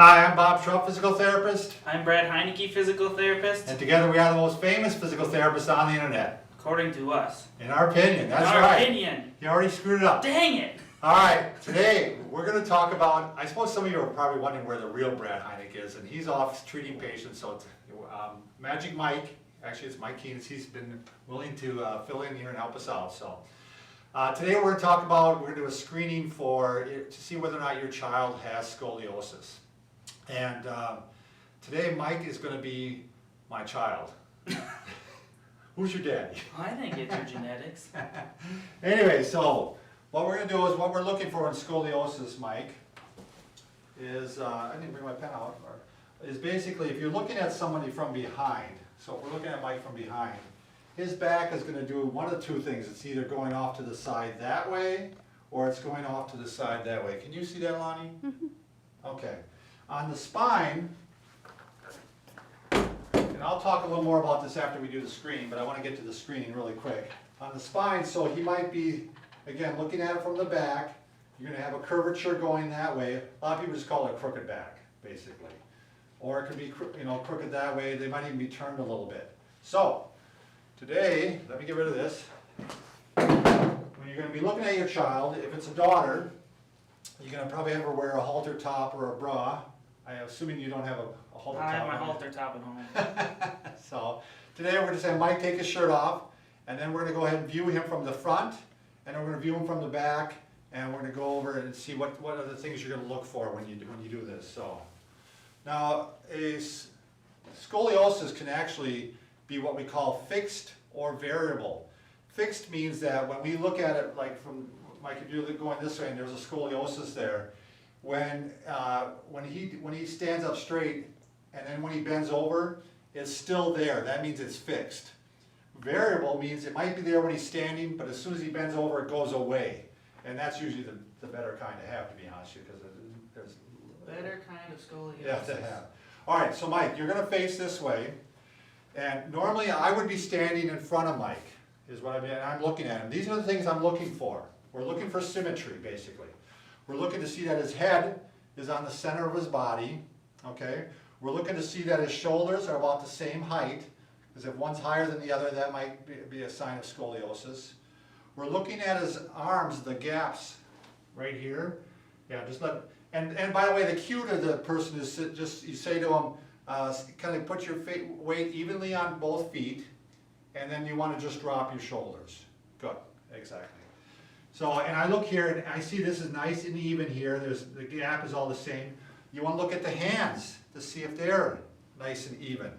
Hi, I'm Bob Schrupp, physical therapist, I'm Brad Heineke, physical therapist. and together we are the most famous physical therapists on the internet. According to us. In our opinion, that's In our right. opinion. You already screwed it up. Dang it! Alright, today we're going to talk about, I suppose some of you are probably wondering where the real Brad Heineke is, and he's off treating patients, so it's Magic Mike, actually it's Mike Kenitz, he's been willing to fill in here and help us out. So today we're going to talk about, we're going to do a screening to see whether or not your child has scoliosis. And today Mike is going to be my child. Who's your daddy? I think it's your genetics. Anyway, so what we're going to do is what we're looking for in scoliosis, Mike, is, I didn't bring my pen out, is basically if you're looking at somebody from behind, so if we're looking at Mike from behind, his back is going to do one of two things. It's either going off to the side that way, or it's going off to the side that way. Can you see that, Lonnie? Okay. On the spine, and I'll talk a little more about this after we do the screening, but I want to get to the screening really quick. On the spine, so he might be, again, looking at it from the back, you're going to have a curvature going that way. A lot of people just call it a crooked back, basically. Or it could be, crooked that way. They might even be turned a little bit. So, today, let me get rid of this. When you're going to be looking at your child, if it's a daughter, you're going to probably have her wear a halter top or a bra. I'm assuming you don't have a halter top. I have my halter top at home. So today we're going to say Mike take his shirt off, and then we're going to go ahead and view him from the front, and then we're going to view him from the back, and we're going to go over and see what are the things you're going to look for when you do this. So now scoliosis can actually be what we call fixed or variable. Fixed means that when we look at it, like from Mike, if you're going this way and there's a scoliosis there, when he stands up straight and then when he bends over, it's still there. That means it's fixed. Variable means it might be there when he's standing, but as soon as he bends over, it goes away. And that's usually the better kind to have, to be honest with you, because there's Better kind of scoliosis. yeah, to have. All right, so Mike, you're going to face this way, and normally I would be standing in front of Mike, is what I'm looking at him. These are the things I'm looking for. We're looking for symmetry, basically. We're looking to see that his head is on the center of his body, okay? We're looking to see that his shoulders are about the same height, because if one's higher than the other, that might be a sign of scoliosis. We're looking at his arms, the gaps right here. Yeah, just let, and by the way, the cue to the person is just, you say to him, kind of put your weight evenly on both feet, and then you want to just drop your shoulders. Good, exactly. So, and I look here and I see this is nice and even here. The gap is all the same. You want to look at the hands to see if they're nice and even.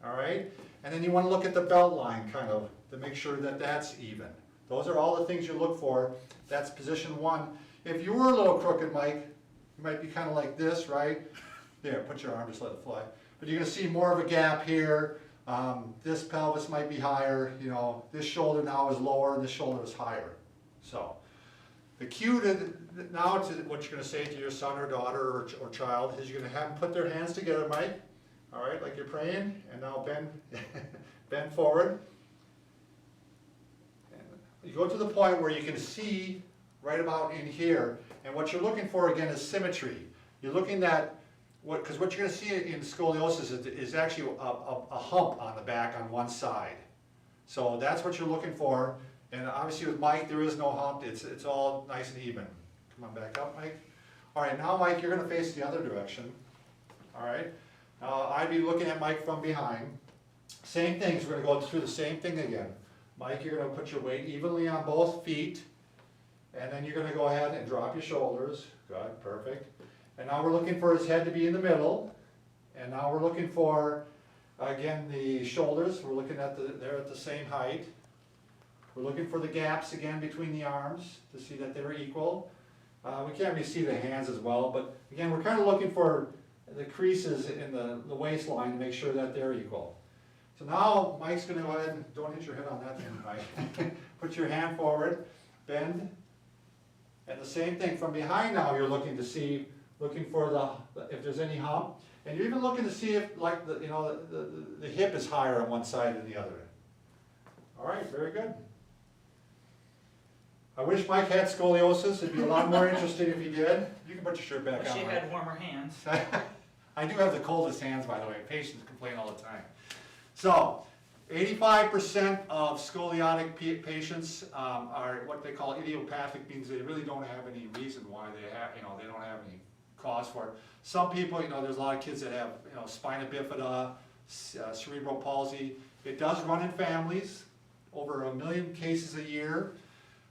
All right? And then you want to look at the belt line kind of to make sure that that's even. Those are all the things you look for. That's position one. If you were a little crooked, Mike, you might be kind of like this, right? There, put your arm, just let it fly. But you're going to see more of a gap here. This pelvis might be higher. This shoulder now is lower and this shoulder is higher. So, the cue now to what you're going to say to your son or daughter or child is you're going to have them put their hands together, Mike. All right, like you're praying, and now bend forward. And you go to the point where you can see right about in here, and what you're looking for again is symmetry. You're looking at because what you're going to see in scoliosis is actually a hump on the back on one side. So that's what you're looking for. And obviously with Mike, there is no hump. It's all nice and even. Come on, back up, Mike. All right, now Mike, you're going to face the other direction. All right. Now I'd be looking at Mike from behind. Same things. We're going to go through the same thing again. Mike, you're going to put your weight evenly on both feet. And then you're going to go ahead and drop your shoulders. Good, perfect. And now we're looking for his head to be in the middle. And now we're looking for, again, the shoulders. We're looking at they're at the same height. We're looking for the gaps again between the arms to see that they're equal. We can't really see the hands as well, but again, we're kind of looking for the creases in the waistline to make sure that they're equal. So now Mike's going to go ahead and, don't hit your head on that thing, Mike. Put your hand forward, bend, and the same thing from behind now you're looking for if there's any hump, and you're even looking to see if like the hip is higher on one side than the other. All right, very good. I wish Mike had scoliosis, it'd be a lot more interesting if he did. You can put your shirt back Wish on, you Mike. had warmer hands. I do have the coldest hands, by the way, patients complain all the time. So, 85% of scoliotic patients are what they call idiopathic, means they really don't have any reason why they have, they don't have any cause for it. Some people, there's a lot of kids that have, spina bifida, cerebral palsy. It does run in families, over 1 million cases a year.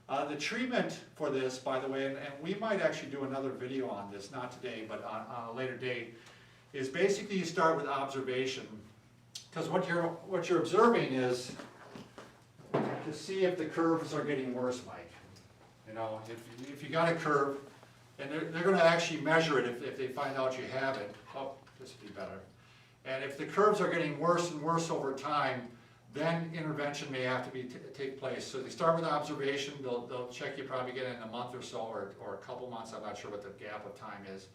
The treatment for this, by the way, and we might actually do another video on this, not today, but on a later date, is basically you start with observation. Because what you're observing is to see if the curves are getting worse, Mike. If you got a curve, and they're going to actually measure it if they find out you have it. Oh, this would be better. And if the curves are getting worse and worse over time, then intervention may have to take place. So they start with observation. They'll check you probably again in a month or so, or a couple months. I'm not sure what the gap of time is.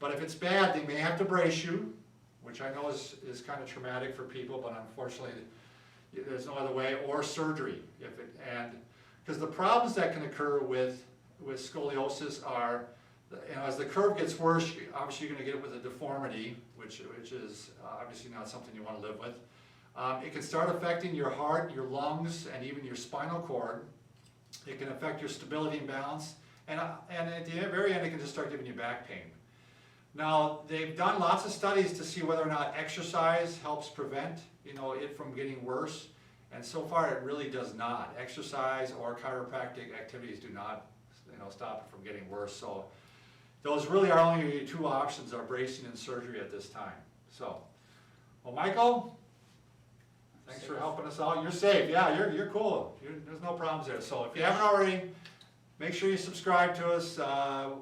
But if it's bad, they may have to brace you, which I know is kind of traumatic for people, but unfortunately there's no other way, or surgery. Because the problems that can occur with scoliosis are, as the curve gets worse, obviously you're going to get it with a deformity, which is obviously not something you want to live with. It can start affecting your heart, your lungs, and even your spinal cord. It can affect your stability and balance, and at the very end it can just start giving you back pain. Now, they've done lots of studies to see whether or not exercise helps prevent it from getting worse, and so far it really does not. Exercise or chiropractic activities do not stop it from getting worse. So those really are only your two options, are bracing and surgery at this time. So, well, Michael, thanks for helping us out. You're safe. Yeah, you're cool. There's no problems there. So if you haven't already, make sure you subscribe to us.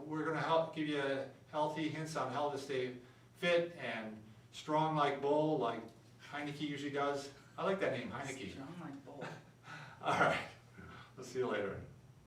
We're going to help give you healthy hints on how to stay fit and strong like Bull, like Heineke usually does. I like that name, Heineke. Strong like bull.